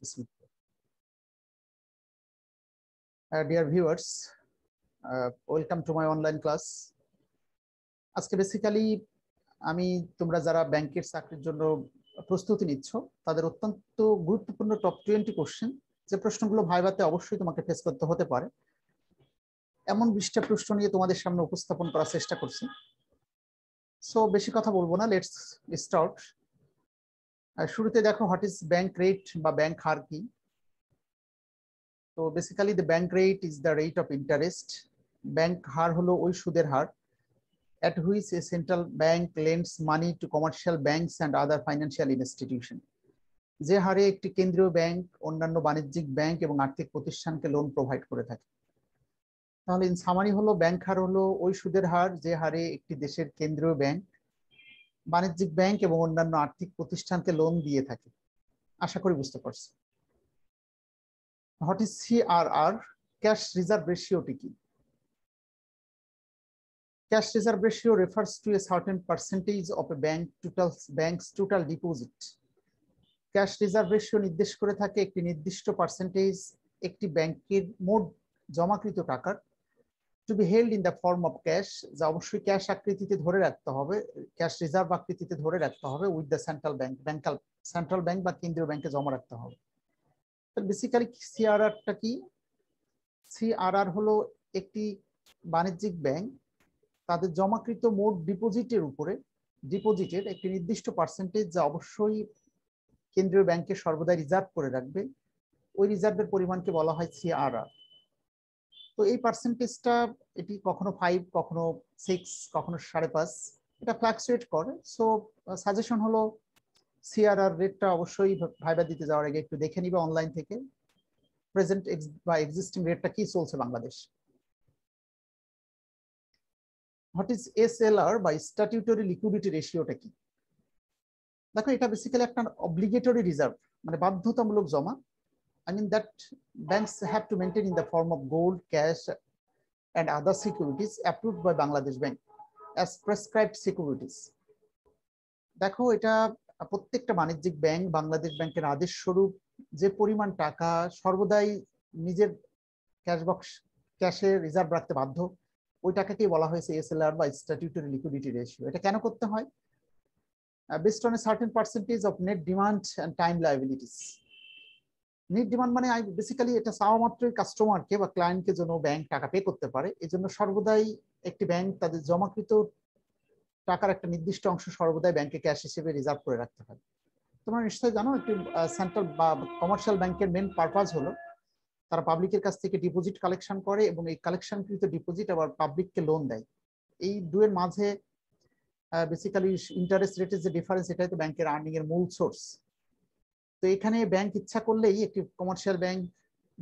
Dear viewers, welcome to my online class. আজকে basically আমি তোমরা যারা ব্যাংকের চাকরির জন্য প্রস্তুতি নিচ্ছ তাদের অত্যন্ত গুরুত্বপূর্ণ টপ 20 কোশ্চেন যে প্রশ্নগুলো ভাইভাতে অবশ্যই তোমাকে ফেস করতে হতে পারে এমন 20টা প্রশ্ন নিয়ে তোমাদের সামনে উপস্থাপন করার চেষ্টা করছি। সো বেশি কথা বলবো না, লেটস স্টার্ট। শুরুতে দেখো হোয়াট ইজ ব্যাংক রেট বা ব্যাংক হার কি। তো basically the bank rate is the rate of interest. Bank হার হলো ওই সুদের হার at which a central bank lends money to commercial banks and other financial institution. যে হারে একটি কেন্দ্রীয় ব্যাংক অন্যান্য বাণিজ্যিক ব্যাংক এবং আর্থিক প্রতিষ্ঠানকে লোন প্রোভাইড করে থাকে। তাহলে ইন সামারি হলো ব্যাংক হার হলো ওই সুদের হার যে হারে একটি দেশের কেন্দ্রীয় ব্যাংক বাণিজ্যিক ব্যাংক এবং অন্যান্য আর্থিক প্রতিষ্ঠানকে লোন দিয়ে থাকে। আশা করি বুঝতে পারছি। What is CRR? Cash reserve রেশিওটি কি? Cash reserve ratio refers to a certain percentage of a bank's total deposit. Cash reserve ratio নির্দেশ করে থাকে একটি নির্দিষ্ট পার্সেন্টেজ একটি ব্যাংকের মোট জমাকৃত টাকার to be held in the form of cash, যা অবশ্যই ক্যাশ আকৃতিতে ধরে রাখতে হবে, ক্যাশ রিজার্ভ আকৃতিতে ধরে রাখতে হবে উইথ দ্য সেন্ট্রাল ব্যাংক বা কেন্দ্রীয় ব্যাংকে জমা রাখতে হবে। বেসিক্যালি সিআরআরটা কি? সিআরআর হলো একটি বাণিজ্যিক ব্যাংক তাদের জমাকৃত মোট ডিপোজিটের একটি নির্দিষ্ট পার্সেন্টেজ যা অবশ্যই কেন্দ্রীয় ব্যাংকে সর্বদা রিজার্ভ করে রাখবে, ওই রিজার্ভের পরিমাণকে বলা হয় সিআরআর। তো এই পার্সেন্টেজটা এটি কখনো 5, কখনো 6, কখনো 5.5, এটা ফ্লাকচুয়েট করে। সো সাজেশন হলো সিআরআর রেটটা অবশ্যই ভাইবা দিতে যাওয়ার আগে একটু দেখে নিবে অনলাইন থেকে প্রেজেন্ট বা এক্সিস্টিং রেটটা কি চলছে বাংলাদেশ। হোয়াট ইজ এসএলআর বা স্ট্যাটিউটরি লিকুইডিটি রেশিওটা কি? দেখো এটা বেসিক্যালি একটা অব্লিগেটরি রিজার্ভ, মানে বাধ্যতামূলক জমা। I mean that banks have to maintain in the form of gold, cash and other securities approved by Bangladesh Bank as prescribed securities. দেখো এটা প্রত্যেকটা বাণিজ্যিক ব্যাংক বাংলাদেশ ব্যাংকের আদেশ স্বরূপ যে পরিমাণ টাকা সর্বদাই নিজের ক্যাশে রিজার্ভ রাখতে বাধ্য, ওই টাকাকেই বলা হয়েছে এসএলআর বা স্ট্যাটিউটরি লিকুইডিটি রেশিও। এটা কেন করতে হয়? Based on a certain percentage of net demand and time liabilities. Net demand মানে বেসিক্যালি এটা চাওয়া মাত্রই কাস্টমারকে বা ক্লায়েন্টকে জন্য ব্যাংক টাকা পে করতে পারে, এই জন্য সর্বদাই একটি ব্যাংক তাদের জমাকৃত টাকার একটা নির্দিষ্ট অংশ সর্বদাই ব্যাংকে ক্যাশ হিসেবে রিজার্ভ করে রাখতে হয়। তোমরা নিশ্চয়ই জানো একটি সেন্ট্রাল বা কমার্শিয়াল ব্যাংকের মেন পারপাস হলো তারা পাবলিকের কাছ থেকে ডিপোজিট কালেকশন করে এবং এই কালেকশনকৃত ডিপোজিট আবার পাবলিককে লোন দেয়। এই দুয়ের মাঝে বেসিক্যালি ইন্টারেস্ট রেটের যে ডিফারেন্স, এটাই তো ব্যাংকের আর্নিং এর মূল সোর্স। তো এখানে ব্যাংক ইচ্ছা করলেই একটি কমার্শিয়াল ব্যাংক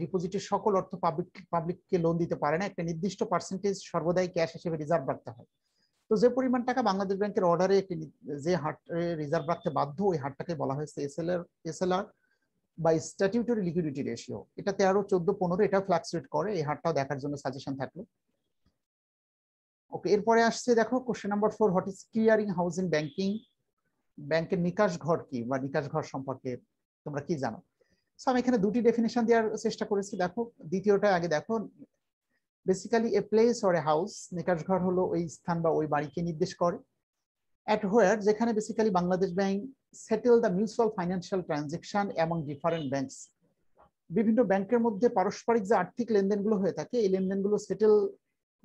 ডিপোজিটের সকল অর্থ পাবলিককে লোন দিতে পারে না, একটা নির্দিষ্ট পার্সেন্টেজ সর্বদাই ক্যাশ হিসেবে রিজার্ভ রাখতে হয়। তো যে পরিমাণ টাকা বাংলাদেশ ব্যাংকের অর্ডারে যে হারে রিজার্ভ রাখতে বাধ্য, ওই হারটাকে বলা হয়েছে এসএলআর বা স্ট্যাটিউটরি লিকুইডিটি রেশিও। এটা 13, 14, 15 এটা ফ্লাকচুয়েট করে, এই হারটাও দেখার জন্য সাজেশন থাকলো। ওকে, এরপরে আসছে দেখো question number 4, what is clearing house in banking? ব্যাংকের নিকাশ ঘর কি বা নিকাশ ঘর সম্পর্কে তোমরা কি জানো? সো আমি এখানে দুটি ডেফিনেশন দেওয়ার চেষ্টা করেছি। দেখো দ্বিতীয়টা আগে দেখো। Basically a place or a house, নিকাশ ঘর হলো ওই স্থান বা ওই বাড়িকে নির্দেশ করে। অ্যাট হোয়ার, যেখানে basically Bangladesh bank settle the mutual financial transaction among different banks, বিভিন্ন ব্যাংকের মধ্যে পারস্পরিক যে আর্থিক লেনদেনগুলো হয়ে থাকে এই লেনদেনগুলো সেটেল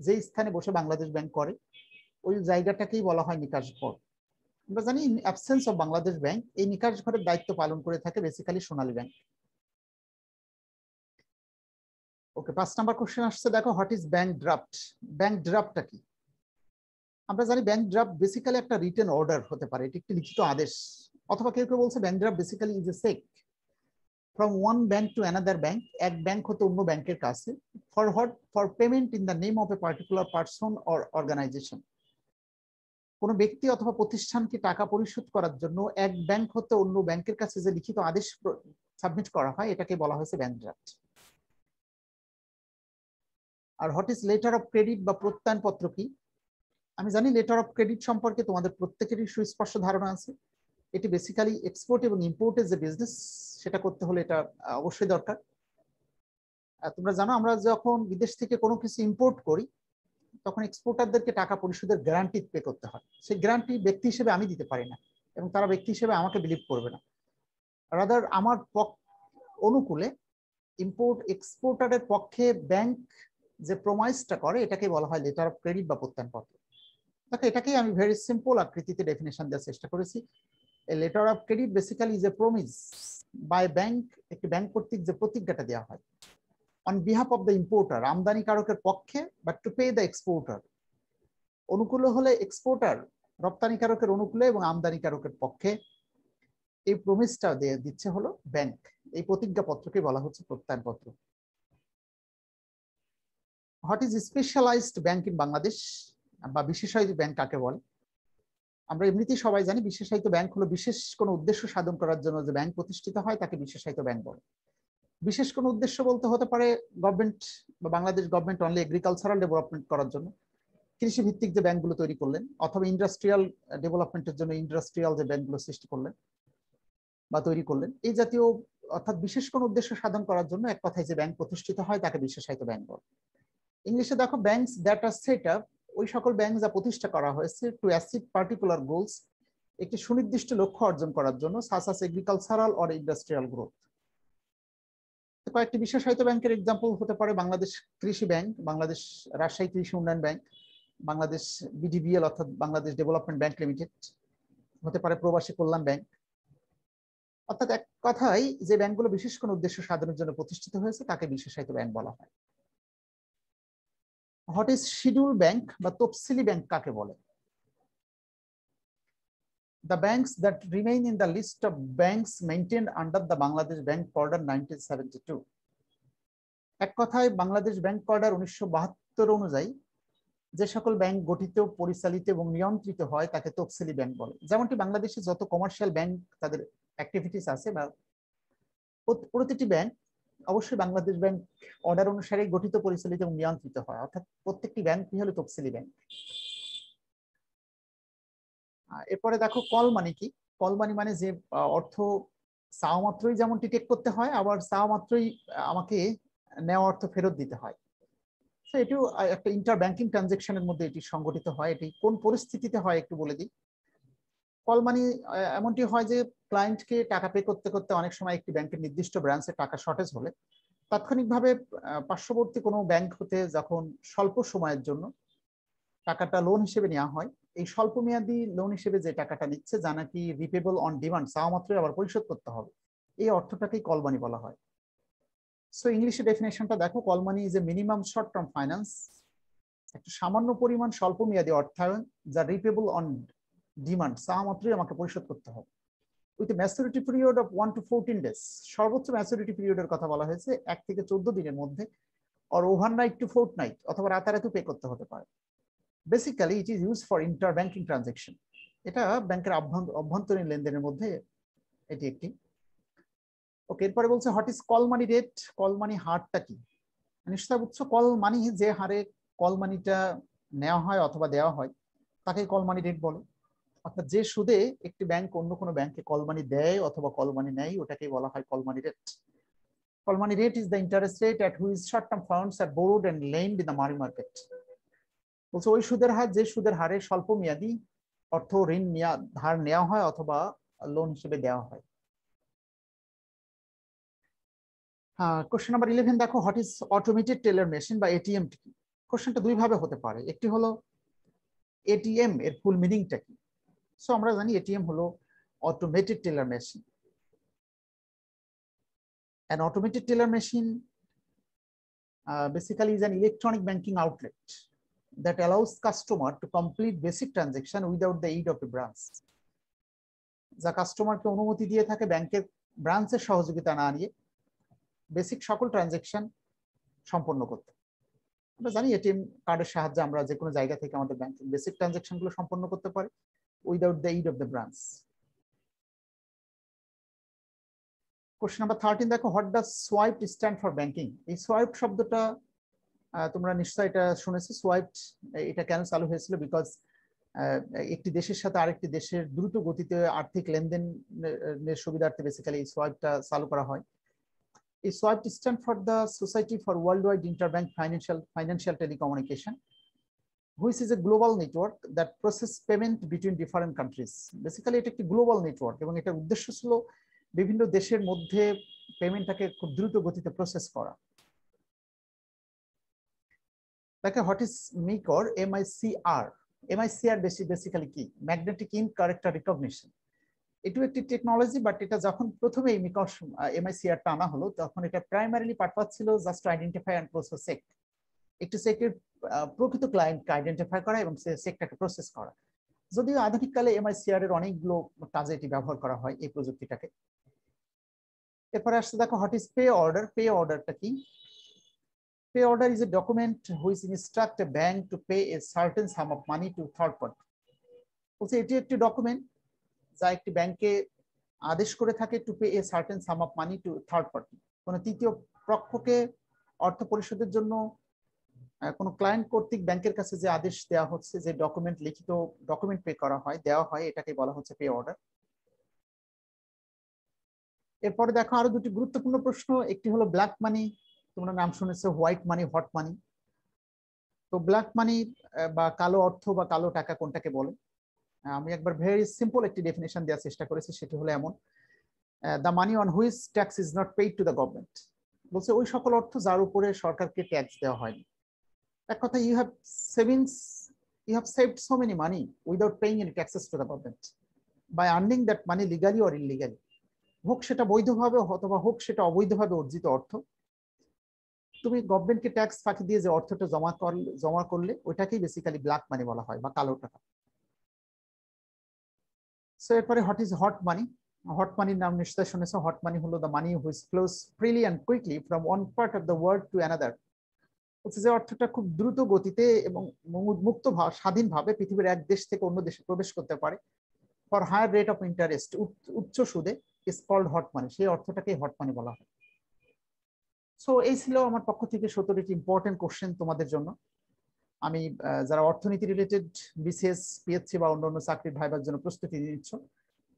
যে স্থানে বসে বাংলাদেশ ব্যাংক করে ওই জায়গাটাকেই বলা হয় নিকাশ ঘর। আমরা জানি in absence of Bangladesh bank এই নিকাশ ঘরের দায়িত্ব পালন করে থাকে basically Sonali bank. Okay, 5 number question আসছে দেখো, what is bank draft? Bank ড্রাফটটা কি? আমরা জানি ব্যাংক ড্রাফট বেসিক্যালি একটা রিটেন অর্ডার হতে পারে, এটি একটি লিখিত আদেশ, অথবা কেউ কেউ বলছে bank draft basically is a cheque from one bank to another bank, এক ব্যাংক হতে অন্য ব্যাংকের কাছে, for payment in the name of a particular person or organisation. কোনো ব্যক্তি অথবা প্রতিষ্ঠানকে টাকা পরিশোধ করার জন্য এক ব্যাংক হতে অন্য ব্যাংকের কাছে যে লিখিত আদেশ সাবমিট করা হয় এটাকে বলা হয়েছে ব্যাংক ড্রাফট। আর what is letter of credit বা প্রত্যয়ন পত্র কি? আমি জানি লেটার অফ ক্রেডিট সম্পর্কে তোমাদের প্রত্যেকেরই সুস্পষ্ট ধারণা আছে। এটি বেসিক্যালি এক্সপোর্ট এবং ইম্পোর্টের যে বিজনেস সেটা করতে হলে এটা অবশ্যই দরকার। তোমরা জানো আমরা যখন বিদেশ থেকে কোনো কিছু ইম্পোর্ট করি তখন এক্সপোর্টারদেরকে টাকা পরিশোধের গ্যারান্টি পে করতে হয়। সেই গ্যারান্টি ব্যক্তি হিসেবে আমি দিতে পারি না এবং তারা ব্যক্তি হিসেবে আমাকে বিলিভ করবে না। রাদার আমার অনুকূলে ইম্পোর্ট এক্সপোর্টারের পক্ষে ব্যাংক যে প্রমাইসটা করে এটাকে বলা হয় লেটার অফ ক্রেডিট বা প্রত্যয়নপত্র। দেখো এটাকেই আমি ভেরি সিম্পল আকৃতিতে ডেফিনেশন দেওয়ার চেষ্টা করেছি। লেটার অফ ক্রেডিট বেসিক্যালি যে প্রমিস বাই ব্যাংক, একটি ব্যাংক কর্তৃক যে প্রতিজ্ঞাটা দেওয়া হয় on behalf of the importer, আমদানিকারকের পক্ষে, but to pay the exporter. অনুকূলে হলে এক্সপোর্টার রপ্তানিকারকের অনুকূলে এবং আমদানিকারকের পক্ষে এই প্রমিসটা দিচ্ছে হলো ব্যাংক। এই প্রতিজ্ঞাপত্রকে বলা হচ্ছে প্রত্যয়নপত্র। What is specialized bank in Bangladesh বা বিশেষায়িত ব্যাংক কাকে বলে? আমরা এমনিতেই সবাই জানি বিশেষায়িত ব্যাংক হলো বিশেষ কোনো উদ্দেশ্য সাধন করার জন্য যে ব্যাংক প্রতিষ্ঠিত হয় তাকে বিশেষায়িত ব্যাংক বলে। বিশেষ কোনো উদ্দেশ্য বলতে হতে পারে গভর্নমেন্ট বা Bangladesh government only agricultural development করার জন্য কৃষি ভিত্তিক যে ব্যাংকগুলো তৈরি করলেন, অথবা ইন্ডাস্ট্রিয়াল ডেভেলপমেন্টের জন্য ইন্ডাস্ট্রিয়াল যে ব্যাংকগুলো সৃষ্টি করলেন বা তৈরি করলেন, এই জাতীয় অর্থাৎ বিশেষ কোনো উদ্দেশ্য সাধন করার জন্য এক কথায় যে ব্যাংক প্রতিষ্ঠিত হয় তাকে বিশেষায়িত ব্যাংক বলে। ইংলিশে দেখো banks that are set up, ওই সকল ব্যাংক যা প্রতিষ্ঠা করা হয়েছে টু অ্যাচিভ পার্টিকুলার গোলস, একটি সুনির্দিষ্ট লক্ষ্য অর্জন করার জন্য, such us agricultural or industrial growth. কয়েকটি বিশেষায়িত ব্যাংকের এক্সাম্পল হতে পারে বাংলাদেশ কৃষি ব্যাংক, বাংলাদেশ রাজশাহী কৃষি উন্নয়ন ব্যাংক, বাংলাদেশ বিডিবিএল অর্থাৎ বাংলাদেশ ডেভেলপমেন্ট ব্যাংক লিমিটেড, হতে পারে প্রবাসী কল্যাণ ব্যাংক। অর্থাৎ এক কথায় যে ব্যাংকগুলো বিশেষ কোনো উদ্দেশ্য সাধনের জন্য প্রতিষ্ঠিত হয়েছে তাকে বিশেষায়িত ব্যাংক বলা হয়। হোয়াট ইজ শিডিউল ব্যাংক বা তফসিলি ব্যাংক কাকে বলে? The banks that remain in the list of banks maintained under the Bangladesh Bank Order 1972. এক কথায় বাংলাদেশ ব্যাংক অর্ডার 1972 অনুযায়ী যে সকল ব্যাংক গঠিত, পরিচালিত এবং নিয়ন্ত্রিত হয় তাকে তফসিলি ব্যাংক বলে। যেমনটি বাংলাদেশে যত কমার্শিয়াল ব্যাংক তাদের অ্যাক্টিভিটিস আছে বা প্রতিটি ব্যাংক অবশ্যই বাংলাদেশ ব্যাংক অর্ডার অনুসারে গঠিত, পরিচালিত এবং নিয়ন্ত্রিত হয়, অর্থাৎ প্রত্যেকটি ব্যাংকই হলো তফসিলি ব্যাংক। এরপরে দেখো কল মানি কি? কল মানি মানে যে অর্থ চাওয়া মাত্রই যেমনটি টেক করতে হয়, আবার চাওয়া মাত্রই আমাকে নেওয়া অর্থ ফেরত দিতে হয়। তো এটিও একটা ইন্টার ব্যাংকিং ট্রানজেকশনের মধ্যে এটি সংগঠিত হয়। এটি কোন পরিস্থিতিতে হয় একটু বলে দিই। কল মানি এমনটি হয় যে ক্লায়েন্টকে টাকা পে করতে করতে অনেক সময় একটি ব্যাংকের নির্দিষ্ট ব্রাঞ্চে টাকা শর্টেজ হলে তাৎক্ষণিকভাবে পার্শ্ববর্তী কোনো ব্যাংক হতে যখন স্বল্প সময়ের জন্য টাকাটা লোন হিসেবে নেওয়া হয়, এই স্বল্প মেয়াদী লোন হিসেবে যে টাকাটা নিচ্ছে যা নাকি রিপেবল অন ডিমান্ড, চাওয়া মাত্রই আবার পরিশোধ করতে হবে, এই অর্থটাকেই কল মানি বলা হয়। সো ইংলিশে ডেফিনেশনটা দেখো, call money is a minimum short term finance, একটা সামান্য পরিমাণ স্বল্প মেয়াদী অর্থায়ন যা রিপেবল অন ডিমান্ড, চাওয়া মাত্রই আমাকে পরিশোধ করতে হবে, with maturity period of 1 to 14 days। সর্বোচ্চ ম্যাচুরিটি পিরিয়ডের কথা বলা হয়েছে 1 থেকে 14 দিনের মধ্যে, আর ওভারনাইট টু ফোর্টনাইট অথবা রাতারাতি পে করতে হতে পারে। Basically it is use for inter banking transaction, এটা ব্যাংকের অভ্যন্তরীণ লেনদেনের মধ্যে এটি একটি। ওকে, এরপরে বলছে what is call money rate? Call money হারটা কি? নিশ্চয় বুঝছো, কল মানি যে হারে কল মানিটা নেওয়া হয় অথবা দেওয়া হয় তাকে কল মানি রেট বলে। অর্থাৎ যে সুদে একটি ব্যাংক অন্য কোনো ব্যাংকে কল মানি দেয় অথবা কল মানি নেয় ওটাকে বলা হয় call money rate. Call money rate is the interest rate at which short term funds are borrowed and lent in the money market। বলছে ওই সুদের হার যে সুদের হারে স্বল্প মেয়াদী অর্থ ঋণ ধার নেওয়া হয় অথবা লোন হিসেবে দেওয়া হয়। কোশ্চেন নাম্বার 11 দেখো, what is automated teller machine বা এটিএম কি? কোশ্চেনটা দুই ভাবে হতে পারে। একটি হলো এটিএম এর ফুল মিনিংটা কি? সো আমরা জানি এটিএম হলো automated teller machine. An automated teller machine basically is an electronic banking outlet that allows customer to complete basic transaction without the aid of a branch। যা কাস্টমারকে অনুমতি দিয়ে থাকে ব্যাংকের ব্রাঞ্চের সহযোগিতা না নিয়ে বেসিক সকল ট্রানজাকশন সম্পন্ন করতে। আমরা জানি এটিএম কার্ডের সাহায্যে আমরা যে কোনো জায়গা থেকে আমাদের ব্যাংকিং বেসিক ট্রানজাকশন গুলো সম্পন্ন করতে পারি without the aid of the branch. Question number 13 দেখো, what does swipe stand for banking? এই সোয়াইপ শব্দটা তোমরা নিশ্চয়ই এটা শুনেছো। সোয়াইপ এটা কেন চালু হয়েছিল? বিকজ একটি দেশের সাথে আরেকটি দেশের দ্রুত গতিতে আর্থিক লেনদেনের সুবিধার্থে বেসিক্যালি এই সোয়াইপটা চালু করা হয়। এই সোয়াইপ stand for the society for worldwide interbank financial telecommunication, which is a global network that process payment between different countries. Basically এটা একটি গ্লোবাল নেটওয়ার্ক এবং এটার উদ্দেশ্য ছিল বিভিন্ন দেশের মধ্যে পেমেন্টটাকে খুব দ্রুত গতিতে প্রসেস করা। দেখো what is MICR, MICR। MICR basically কি? Magnetic ink character recognition. এটাও একটি টেকনোলজি, বাট এটা যখন প্রথমে এই MICR-টা আনা হলো তখন এটা প্রাইমারিলি পারপাস ছিল just to identify and process cheque, একটি চেকের প্রকৃত ক্লায়েন্টকে আইডেন্টিফাই করা এবং চেকটাকে প্রসেস করা। যদিও আধুনিককালে MICR এর অনেকগুলো কাজে এটি ব্যবহার করা হয় এই প্রযুক্তিটাকে। এরপরে আসছে দেখো what is pay order. Pay অর্ডারটা কি? Pay order is a document which instruct A bank to pay a certain some of money to third party. বলছে এটি একটি ডকুমেন্ট যা একটি ব্যাংকে আদেশ করে থাকে to pay a certain some of money to third party, কোন তৃতীয় পক্ষকে অর্থ পরিশোধের জন্য কোনো ক্লায়েন্ট কর্তৃক ব্যাংকের কাছে যে আদেশ দেওয়া হচ্ছে, যে ডকুমেন্ট লিখিত ডকুমেন্ট পে করা হয় দেওয়া হয়, এটাকে বলা হচ্ছে পে অর্ডার। এরপরে দেখো আরো দুটি গুরুত্বপূর্ণ প্রশ্ন, একটি হলো ব্ল্যাক মানি, তোমরা নাম শুনেছো, হোয়াইট মানি, হট মানি। তো ব্ল্যাক মানি বা কালো অর্থ বা কালো টাকা কোনটাকে বলে? আমি একবার ভেরি সিম্পল একটি ডেফিনেশন দেওয়ার চেষ্টা করেছি, সেটি হলো এমন, the money on which tax is not paid to the government. বলছে ওই সকল অর্থ যার উপরে সরকারকে ট্যাক্স দেওয়া হয়নি। এক কথা, you have saved so many money without paying any taxes to the government by earning that money legally or illegally, হোক সেটা বৈধভাবে অথবা হোক সেটা অবৈধভাবে অর্জিত অর্থ। তুমি গভর্নমেন্টকে ট্যাক্স ফাঁকি দিয়ে যে অর্থটা জমা করলে ওইটাকেই বেসিক্যালি ব্ল্যাক মানি বলা হয় বা কালো টাকা। সো এরপরে what is hot money. Hot মানির নাম নিশ্চয় শুনেছো। হট মানি হলো the money which flows freely and quickly from one part of the world to another. হচ্ছে যে অর্থটা খুব দ্রুত গতিতে এবং মুক্ত স্বাধীনভাবে পৃথিবীর এক দেশ থেকে অন্য দেশে প্রবেশ করতে পারে for higher rate of interest, উচ্চ সুদে, ইজ কল্ড হট মানি। সেই অর্থটাকে হট মানি বলা হয়। সো এই ছিল আমার পক্ষ থেকে 17টি ইম্পর্টেন্ট কোশ্চেন তোমাদের জন্য। আমি যারা অর্থনীতি রিলেটেড বিসিএস, পিএসসি বা অন্যান্য চাকরির ভাইবার জন্য প্রস্তুতি নিচ্ছ,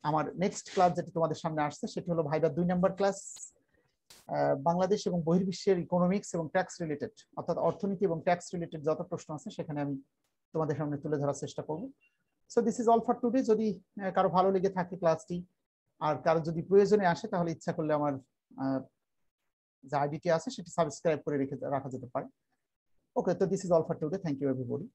আমার নেক্সট ক্লাস যেটা তোমাদের সামনে আসছে সেটি হলো ভাইবার 2 নম্বর ক্লাস, বাংলাদেশ এবং বহির্বিশ্বের ইকোনমিক্স এবং ট্যাক্স রিলেটেড, অর্থাৎ অর্থনীতি এবং ট্যাক্স রিলেটেড যত প্রশ্ন আছে সেখানে আমি তোমাদের সামনে তুলে ধরার চেষ্টা করব। So this is all for today. যদি কারো ভালো লেগে থাকে ক্লাসটি আর কারো যদি প্রয়োজনে আসে তাহলে ইচ্ছা করলে আমার যে আইডিটি আছে সেটি সাবস্ক্রাইব করে রাখা যেতে পারে। ওকে, তো this is all for today. Thank you everybody.